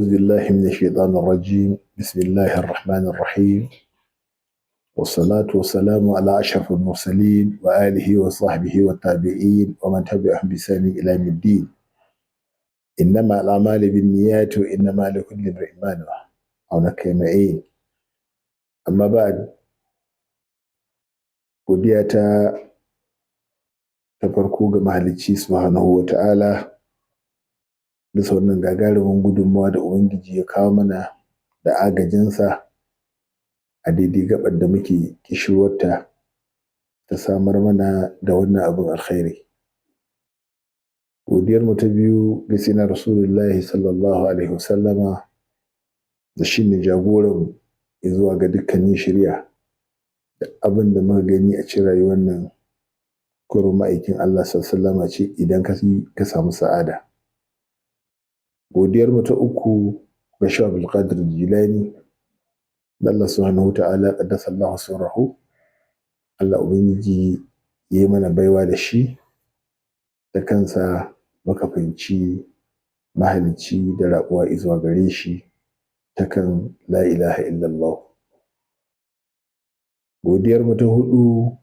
أعوذ بالله من الشيطان الرجيم. بسم الله الرحمن الرحيم، والصلاة والسلام على أشرف المرسلين وآله وصحبه والتابعين ومن تبعهم بإحسان إلى يوم الدين. إنما الأعمال بالنيات وإنما لكل امرئ ما نوى أو نكيمئين. أما بعد، godiya ta farko ga mahalicci subhanahu wa ta'ala bisa wannan gagarumin gudunmawa da Ubangiji ya kawo mana da agajinsa a daidai gabar da muke kishirwarta ta samar mana da wannan abin alkhairi. Godiyar mu ta biyu ga sina Rasulullahi sallallahu alaihi wasallama da shi ne jagoran zuwa ga dukkanin shari'a. Da abin da muka gani a cikin rayuwar nan kurin ma'aikin Allah sallallahu alaihi ce idan ka samu sa'ada. Godiyar mu ta uku ga Shehu Abdul Qadir Jilani da Allah subhanahu ta'ala qaddasa Allahu sirrahu. Allah Ubangiji ya yi mana baiwa da shi da kansa muka fahimci mahalicci da rabuwa izuwa gare shi ta kan la ilaha illallah. Godiyar mu ta hudu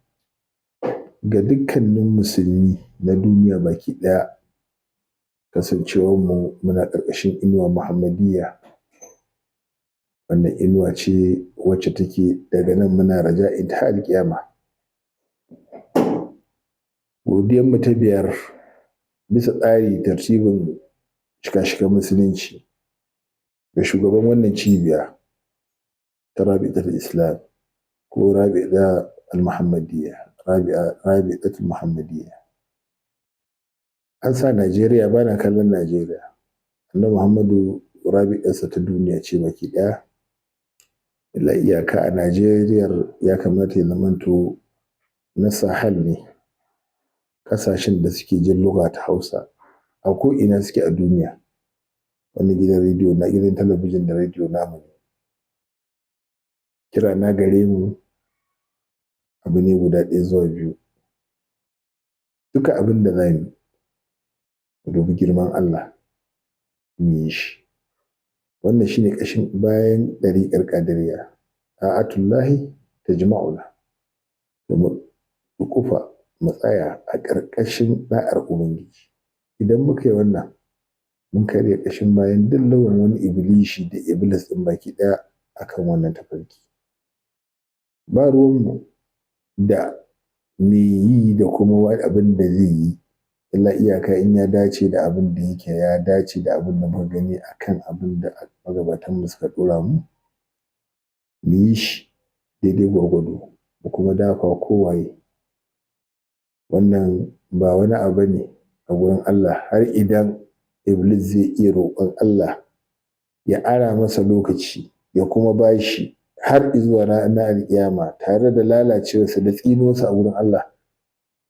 ga dukkanin musulmi na duniya baki ɗaya, kasancewar mu muna ƙarƙashin inuwa Muhammadiyya, wannan inuwa ce wacce take daga nan muna raja'in ta alƙiyama. Godiyar mu ta biyar bisa tsari tartibin shika-shikan musulunci ga shugaban wannan cibiya ta Rabi'atul Islam ko Rabi'a al-Muhammadiyya, Rabi'atul Muhammadiyya. An sa Najeriya, ba na kallon Najeriya. Annabi Muhammadu Rabi'arsa ta duniya ce baki ɗaya. Illa iyaka a Najeriyar ya kamata ya zamanto na Sahel ne, ƙasashen da suke jin lugha ta Hausa a ko'ina suke a duniya. Wani gidan rediyo na gidan talabijin da rediyo namu ne. Kira na gare mu abu ne guda ɗaya zuwa biyu. Duka abin da za mu dubi girman Allah mu yi shi. Wannan shi ne ƙashin bayan ɗariƙar ƙadiriyya. Ta'atullahi tajma'una. Mu duƙufa mu tsaya a ƙarƙashin ɗa'ar Ubangiji. Idan muka yi wannan, mun karya ƙashin bayan duk lawan wani ibilishi da iblis ɗin baki ɗaya akan wannan tafarki. Ba ruwanmu da me yi da kuma wani abin da zai yi, illa iyaka in ya dace da abin da yake ya dace da abin da muka gani akan abin da magabatanmu suka ɗora mu, mu yi shi daidai gwargwado mu kuma dafa kowaye. Wannan ba wani abu ne a gurin Allah, har idan iblis zai iya roƙon Allah ya ara masa lokaci ya kuma bashi har izuwa ranar alƙiyama tare da lalacewarsa da tsinuwarsa a wurin Allah,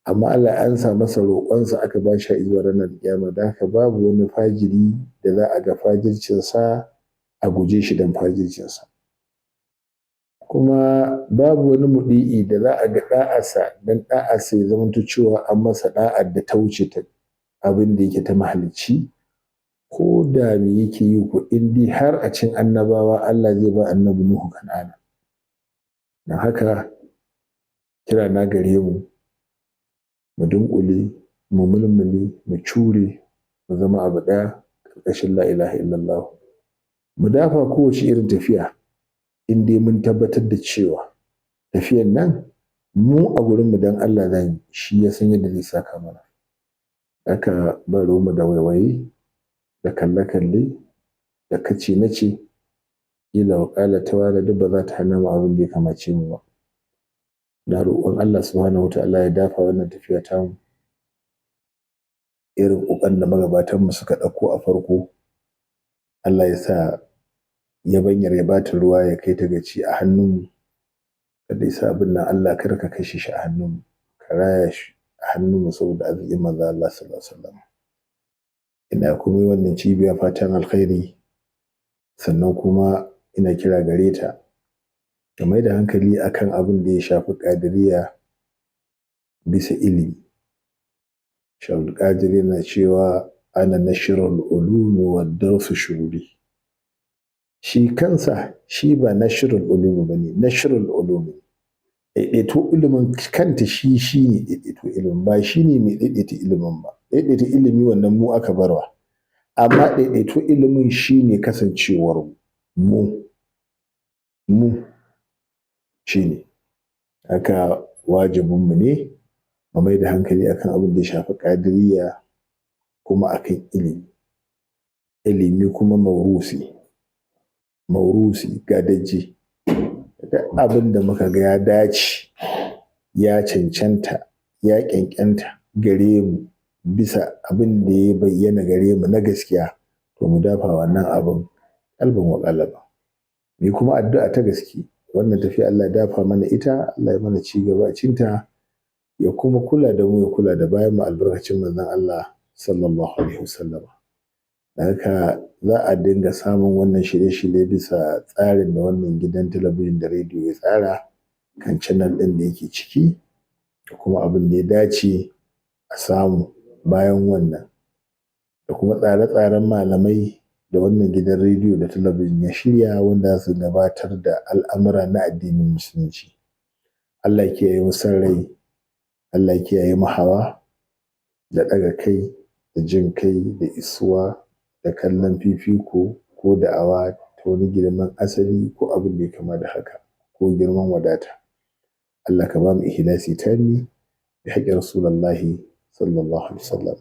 amma Allah ya ansa masa roƙonsa aka ba shi izuwa ranar alƙiyama. Da haka babu wani fajiri da za a ga fajircinsa a guje shi don fajircinsa, kuma babu wani muɗi'i da za a ga ɗa'arsa don ɗa'arsa ya zamanto cewa an masa ɗa'ar da ta wuce ta abin da yake ta mahalicci. Ko da me yake yi ko in dai har a cin annabawa Allah zai ba annabi Nuhu Kan'ana. Don haka kira na gare mu, mu dunƙule, mu mulmule, mu cure, mu zama abu ɗaya ƙarƙashin la ilaha illallah. Mu dafa kowace irin tafiya in dai mun tabbatar da cewa tafiyan nan mu a gurinmu don Allah za mu, shi ya san yadda zai saka mana. Haka ba ruwanmu da waiwaye, da kalle-kalle, da kace-nace, ƙila waƙala ta wala duk ba za ta hana mu abin da ya kamace mu ba. Na roƙon Allah subhanahu ta'ala ya dafa wannan tafiya tamu. Irin ƙoƙarin da magabatanmu suka ɗauko a farko, Allah ya sa yabanyar ya ba ta ruwa ya kai ta gaci a hannunmu. Kada ya sa abin nan Allah kar ka kashe shi a hannunmu, ka raya shi a hannunmu saboda arzikin manzon Allah sallallahu alaihi wasallam. Ina kuma yi wannan cibiya fatan alkhairi, sannan kuma ina kira gare ta ta mai da hankali akan abin da ya shafi ƙadiriyya bisa ilimi. Shehu Qadir yana cewa ana nashrul ulumi wa darsu shuhudi. shi kansa shi ba nashrul ulumi bane, nashrul ulumi. Daidaito ilimin kanta shi ne daidaito ilimin, ba shi ne mai daidaita ilimin ba. Daidaita ilimi wannan mu aka barwa, amma daidaito ilimin shi ne kasancewar mu shi ne. Haka wajibinmu ne mu mai da hankali akan abin da ya shafi ƙadiriyya kuma akan ilimi. Ilimi kuma maurusi gadajje. Duk abin da muka ga ya dace, ya cancanta, ya ƙyanƙyanta gare mu bisa abin da ya bayyana gare mu na gaskiya, to mu dafa wannan abin ƙalban wa ƙalaban. Mu yi kuma addu'a ta gaske, wannan tafiya Allah ya dafa mana ita, Allah ya mana ci gaba a cikinta, ya kuma kula da mu, ya kula da bayanmu albarkacin manzon Allah sallallahu alaihi wasallama. Da haka za a dinga samun wannan shirye-shirye bisa tsarin da wannan gidan talabijin da rediyo ya tsara kan channel ɗin da yake ciki, da kuma abin da ya dace a samu bayan wannan, da kuma tsare-tsaren malamai da wannan gidan rediyo da talabijin ya shirya wanda za su gabatar da al'amura na addinin musulunci. Allah ya kiyaye mu son rai, Allah ya kiyaye mu hawa da ɗaga kai da jin kai da isuwa da kallon fifiko ko da'awa ta wani girman asali ko abin da ya kama da haka, ko girman wadata. Allah ka ba mu ikhlasi tammi bi haqqi Rasulullahi sallallahu alaihi wasallam.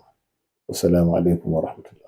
Wassalamu alaikum wa rahmatullah.